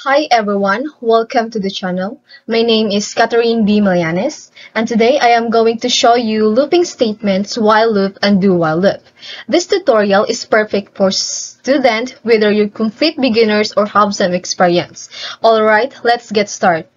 Hi everyone, welcome to the channel. My name is Catherine B. Milianes, and today I am going to show you looping statements, while loop, and do while loop. This tutorial is perfect for students whether you're complete beginners or have some experience. Alright, let's get started.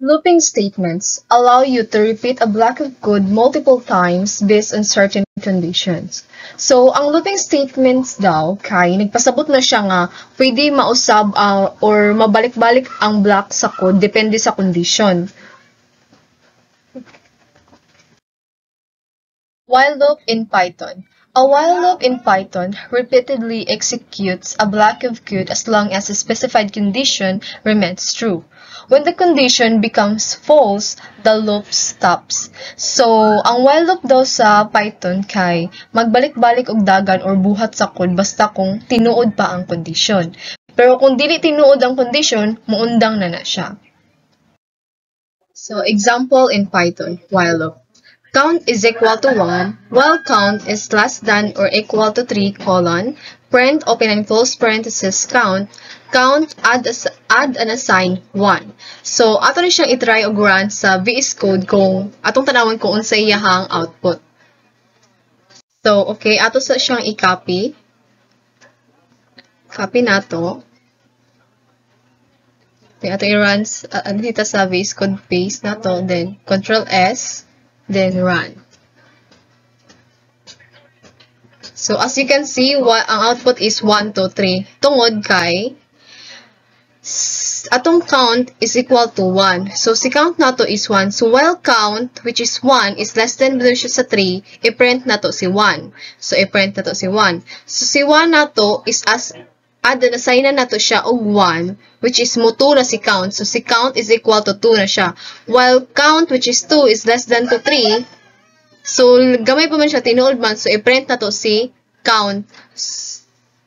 Looping statements allow you to repeat a block of code multiple times based on certain conditions. So, ang looping statements daw, kay nagpasabot na siya nga pwede mausab or mabalik-balik ang block sa code depende sa condition. While loop in Python. A while loop in Python repeatedly executes a block of code as long as a specified condition remains true. When the condition becomes false, the loop stops. So, ang while loop daw sa Python kay magbalik-balik og dagan or buhat sa code basta kung tinuod pa ang condition. Pero kung dili tinuod ang condition, muundang na siya. So, example in Python, while loop. Count is equal to 1, while count is less than or equal to 3, print, open and close parenthesis, count, add and assign 1. So, ato na siyang itry og run sa VS Code kung atong tanawon kung unsa iyahang output. So, okay, ato sa siyang i-copy. Copy nato. Then, ato i-run dito sa VS Code, paste nato, then Control S. Then run. So, as you can see, ang output is 1, 2, 3. Tungod kay, atong count is equal to 1. So, si count nato is 1. So, while count, which is 1, is less than below siya sa 3, i-print nato si 1. So, i-print nato si 1. So, si 1 nato is assign na nato siya og 1, which is mo 2 na si count. So, si count is equal to 2 na siya. While count, which is 2, is less than to 3, so, gamay pa man siya, tinuod man. So, i-print na to si count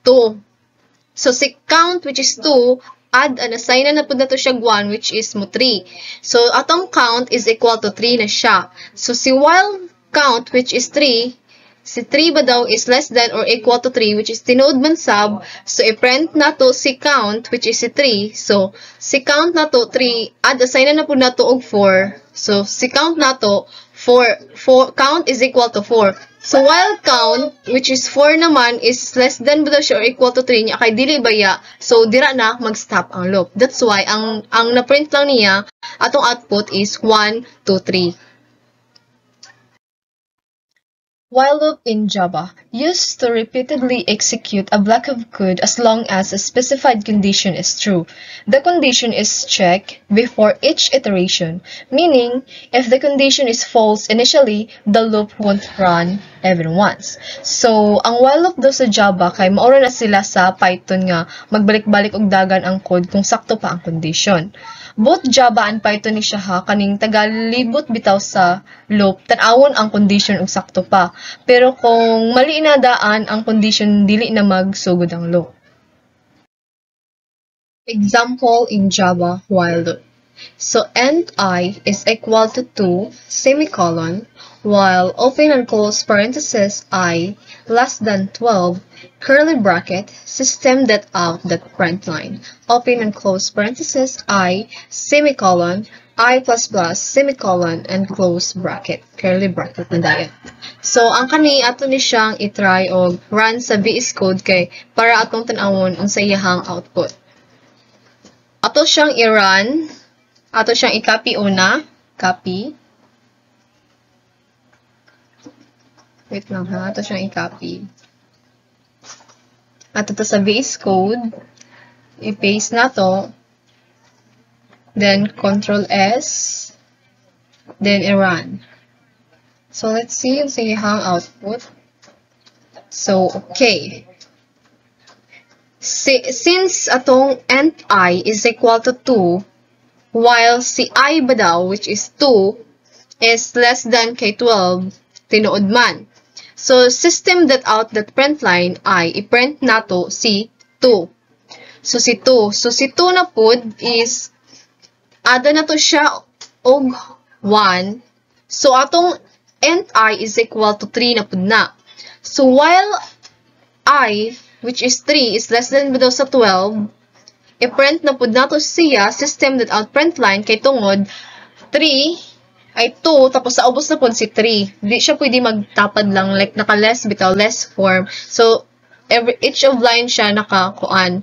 2. So, si count, which is 2, add and assign na po na to siya 1, which is mo 3. So, atong count is equal to 3 na siya. So, si while count, which is 3, si 3 ba daw is less than or equal to 3, which is tinuod man sab. So, i-print na to si count, which is si 3. So, si count na to 3, add assign na po na to og 4. So, si count na to, 4 count is equal to 4. So, while count, which is 4 naman, is less than ba daw siya or equal to 3 niya, kay dili baya. So, dira na mag-stop ang loop. That's why, ang na-print lang niya, atong output is 1, 2, 3. While loop in Java, used to repeatedly execute a block of code as long as a specified condition is true. The condition is checked before each iteration, meaning if the condition is false initially, the loop won't run even once. So, ang while loop daw sa Java kay maura na sila sa Python nga magbalik-balik og dagan ang code kung sakto pa ang condition. Both Java and Python ni siya ha, kaning tagalibot bitaw sa loop, tan-awon ang condition ug sakto pa. Pero kung mali na daan ang condition, dili na magsugod ang loop. Example in Java while loop. So, int I is equal to 2, semicolon, while open and close parenthesis I less than 12, curly bracket, system.out.println, open and close parenthesis I, semicolon, I++, semicolon, and close bracket, curly bracket na dayon. So, ang kani ato ni siyang itry og run sa VS Code kay para atong tan-awon ang sa iyahang output. Ato siyang i-run, ato siyang i-copy una, copy. Wait lang ha, ato siyang i-copy. Ato to sa VS Code, i-paste na to, then Control S, then i-run. So, let's see yung sa iyahang output. So, okay. Since atong int I is equal to 2, while si I ba daw, which is 2, is less than kay 12, tinuod man. So, system.out.println I, i-print na to si 2. So, si 2. So, si 2 na pod is, ada na to siya og 1. So, atong int I is equal to 3 na pod na. So, while I which is 3, is less than below sa 12, i-print na pud nato siya, system that out print line, kay tungod, 3 ay 2, tapos sa ubos na pud si 3. Di siya pwede magtapad lang, like naka-less, bitaw, less form. So, each of line siya naka-kuan,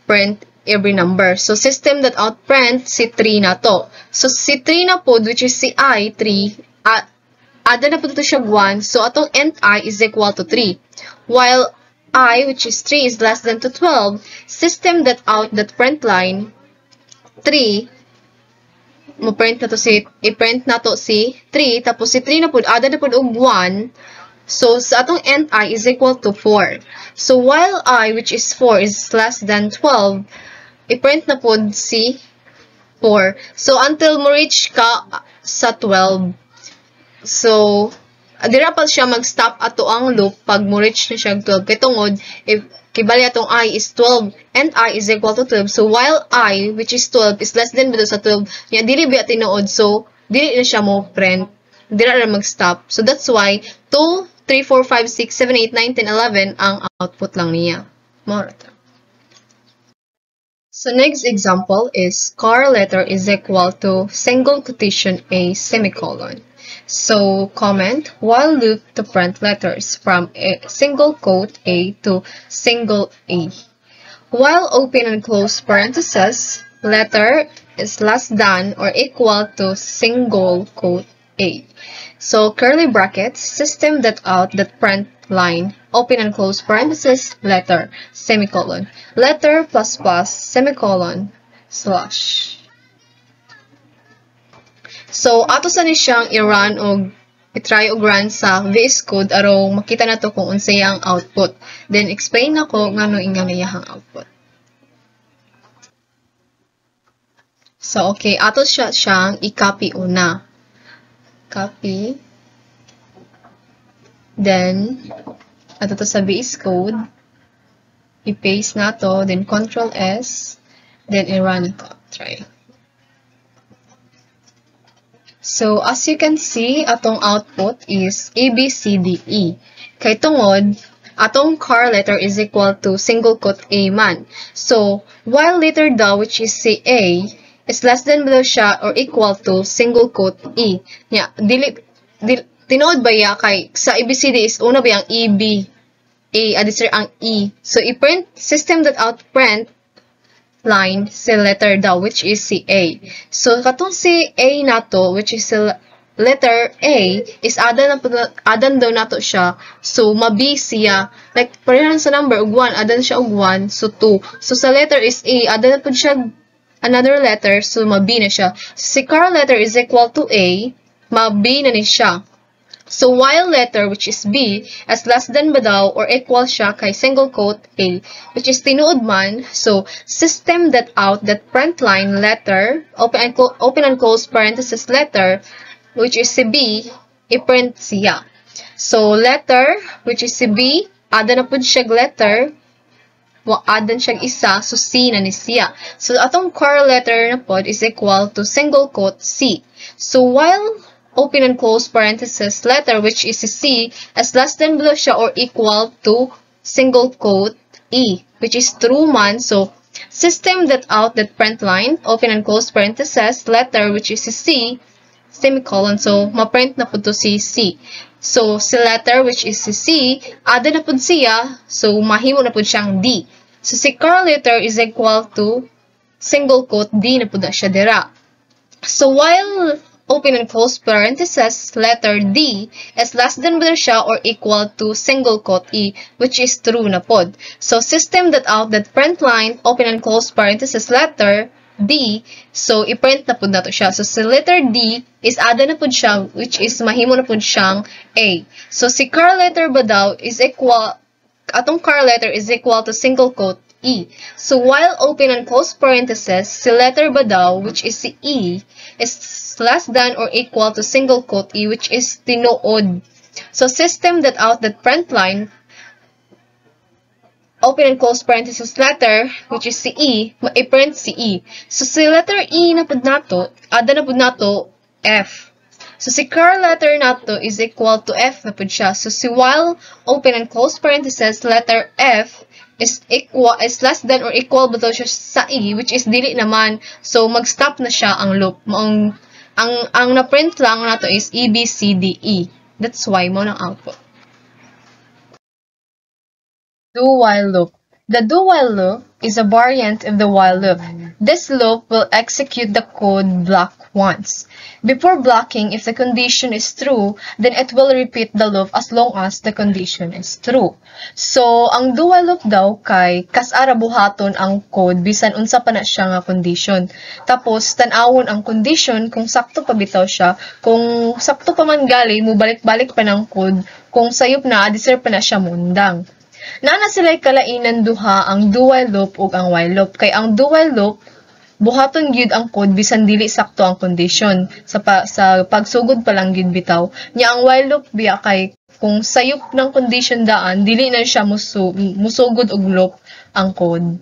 print every number. So, system that out print, si 3 na to. So, si 3 na pud, which is si I, 3, ada na po dito siya 1. So, atong end I is equal to 3. While I, which is 3, is less than to 12, system that out that print line, 3, i-print na to si 3, tapos si 3 na po, ada na po og 1. So, sa atong end I is equal to 4. So, while I, which is 4, is less than 12, i-print na po si 4. So, until mo reach ka sa 12. So, dira pa siya mag-stop ato ang loop pag mo reach na siya 12. Kaya tungod, if kibali atong I is 12 and I is equal to 12. So, while I, which is 12, is less than below sa 12, yan, dili ba tinuod. So, dili na siya mo print. Dira na mag-stop. So, that's why 2, 3, 4, 5, 6, 7, 8, 9, 10, 11 ang output lang niya. Marata. So, next example is car letter is equal to single quotation A semicolon. So, comment, while loop to print letters from a single quote A to single A. While open and close parentheses, letter is less than or equal to single quote A. So, curly brackets, system that out that print line, open and close parentheses, letter, semicolon. Letter plus plus, semicolon, slash. So, ato sa ni siyang i-run o i-try og run sa VS Code aron makita na to kung unsa yang output. Then, explain na ko ngano ingang iyahang output. So, okay. Ato siyang i-copy una. Copy. Then, ato to sa VS Code. I-paste na to. Then, Control S. Then, i-run ito. Try. So, as you can see, atong output is A, B, C, D, E. Kay tungod, atong car letter is equal to single quote A man. So, while letter daw, which is si A, is less than below siya or equal to single quote E. Yeah, tinood ba ya kay sa ABCD is una ba yung E, B, A, adisir ang E. So, i-print system that out print line si letter daw, which is si A. So, katong si A nato, which is si letter A, is adan daw nato siya. So, ma-B siya. Like, parehan sa number, og 1, adan siya og 1, so 2. So, sa letter is A, adan na po siya another letter, so ma-B na siya. Si car letter is equal to A, ma-B na ni siya. So, while letter, which is B, as less than ba daw or equal siya kay single quote A, which is tinuod man, so, system that out that print line letter, open and close parenthesis letter, which is si B, i-print siya. So, letter, which is si B, ada na po siya letter, adan siya isa, so C na ni siya. So, atong car letter na po is equal to single quote C. So, while open and close parenthesis letter, which is C, as less than below siya or equal to single quote E, which is true man. So, system that out that print line, open and close parenthesis letter, which is C, semicolon. So, ma-print na po to si C. So, si letter, which is si C, ada na po siya, so, mahimo na po siyang D. So, si car letter is equal to single quote D na po na siya dira. So, while open and close parenthesis, letter D is less than below siya or equal to single quote E, which is true na pod. So, system that out that print line, open and close parenthesis, letter D, so, i-print na pod na to siya. So, si letter D is ada na pod siya, which is mahimo na pod siyang A. So, si car letter ba daw is equal, atong car letter is equal to single quote E. So, while open and close parenthesis, si letter ba daw, which is si E, is less than or equal to single quote E, which is tinuod. So, system that out that print line, open and close parenthesis letter, which is si E, i-print si E. So, si letter E na pud nato, ada na pud nato F. So, si curl letter nato is equal to F na po siya. So, si while open and close parenthesis, letter F is less than or equal ba daw siya sa E, which is dili naman. So, mag-stop na siya ang loop. Ang na-print lang nato is E, B, C, D, E. That's why mo ng output. Do-while loop. The do-while loop is a variant of the while loop. This loop will execute the code block once. Before blocking, if the condition is true, then it will repeat the loop as long as the condition is true. So, ang do-while loop daw kay kasara buhaton ang code bisan unsa pa na siya nga condition. Tapos, tan-awon ang condition kung sakto pa bitaw siya. Kung sakto pa man gali, mo balik-balik pa ng code. Kung sayop na, deserve pa na siya mundang. Naana sila'y kalainan duha ang do-while loop ug ang while loop. Kay ang do-while loop, buhaton gyud ang code bisan dili sakto ang condition. Sa pagsugod pa lang gyud bitaw. Nya ang while loop biya kay kung sayop ng condition daan, dili na siya musugod og loop ang code.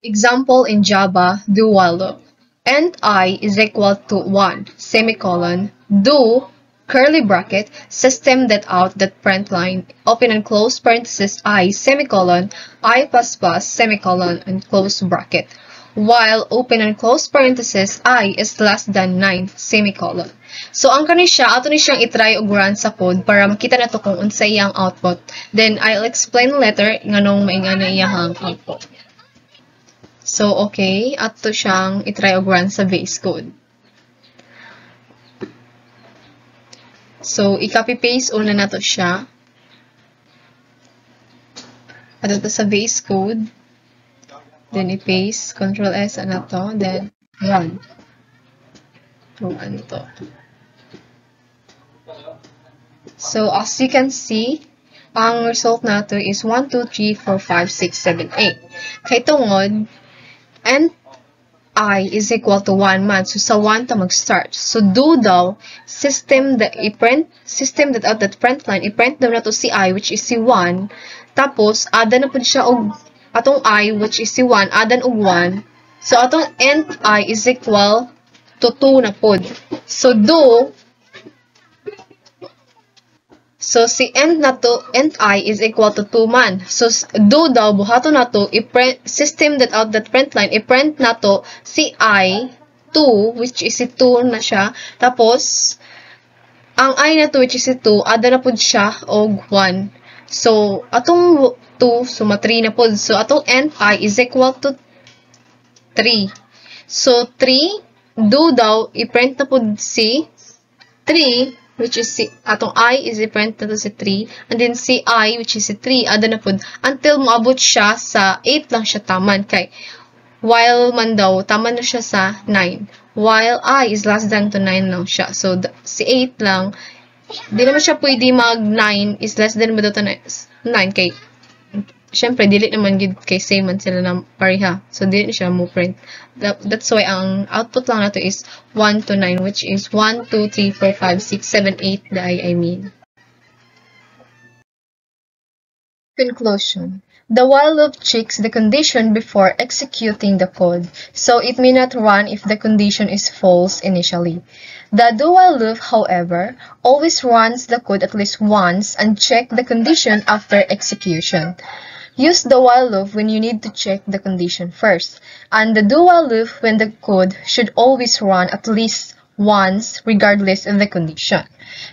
Example in Java, do-while loop. Int I is equal to 1, semicolon, do curly bracket, system that out that print line, open and close parenthesis I, semicolon, I++, semicolon, and close bracket. While open and close parenthesis I is less than 9, semicolon. So, ang kani siya, ato ni siyang itry og run sa code para makita na to kung unsa iyang output. Then, I'll explain later nganong maingana iyang output. So, okay, ato siyang itry og run sa base code. So, i-copy-paste una na to siya. Ato to sa base code. Then, i-paste. Ctrl-S na to. Then, run. Run to. So, as you can see, ang result na to is 1, 2, 3, 4, 5, 6, 7, 8. Kay tungod, and I is equal to 1 man. So, sa 1 ta mag-start. So, do daw, system that out that print line, i-print daw na to si I, which is si 1. Tapos, ada na po siya og atong I, which is si 1, adan og 1. So, atong int I is equal to 2 na po. So, do, so, si int I is equal to 2 man. So, do daw, buhato na to, system that out that print line, i-print na to si I, 2, which is si 2 na siya. Tapos, ang I na to, which is si 2, ada na po siya, og 1. So, atong 2, so, 3 na po. So, atong int I is equal to 3. So, 3, do daw, i-print na po si 3, which is si, atong I is i-print na to si 3, and then si I, which is si 3, ada na po, until maabot siya sa 8 lang siya taman, kay, while man daw, taman na siya sa 9, while I is less than to 9 lang siya, so, si 8 lang, di naman siya pwede mag 9 is less than mo daw to 9, kay, syempre, dili naman gid kay same man sila na pareha. So, dili siya mo print. That's why ang output lang nato is 1 to 9, which is 1, 2, 3, 4, 5, 6, 7, 8, I mean. Conclusion. The while loop checks the condition before executing the code, so it may not run if the condition is false initially. The do-while loop, however, always runs the code at least once and checks the condition after execution. Use the while loop when you need to check the condition first, and the do-while loop when the code should always run at least once regardless of the condition.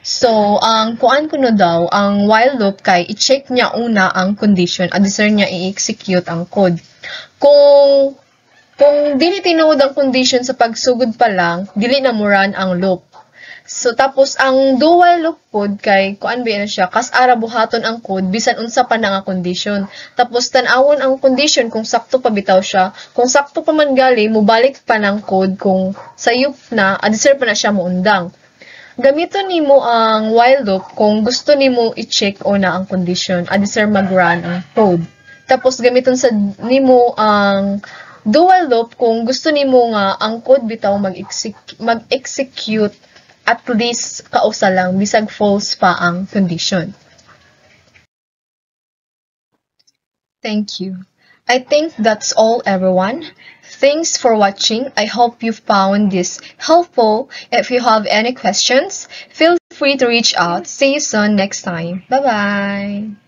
So, ang kuan kuno daw, ang while loop kay i-check niya una ang condition at deserve niya i-execute ang code. Kung dili tinuod ang condition sa pagsugod pa lang, dili na mo run ang loop. So, tapos, ang do-while loop code kay, kuan ba yan siya, kas-ara buhaton ang code, bisan unsa pa na nga condition. Tapos, tanawon ang condition kung sakto pa bitaw siya. Kung sakto pa man gali, mubalik pa ng code kung sayop na, deserve pa na siya muundang. Gamiton nimo ang while loop kung gusto nimo i-check una ang condition, deserve mag-run ang code. Tapos, gamiton sa nimo ang do-while loop kung gusto nimo nga ang code bitaw mag-execute at least kausa lang, bisag false pa ang condition. Thank you. I think that's all, everyone. Thanks for watching. I hope you found this helpful. If you have any questions, feel free to reach out. See you soon next time. Bye-bye.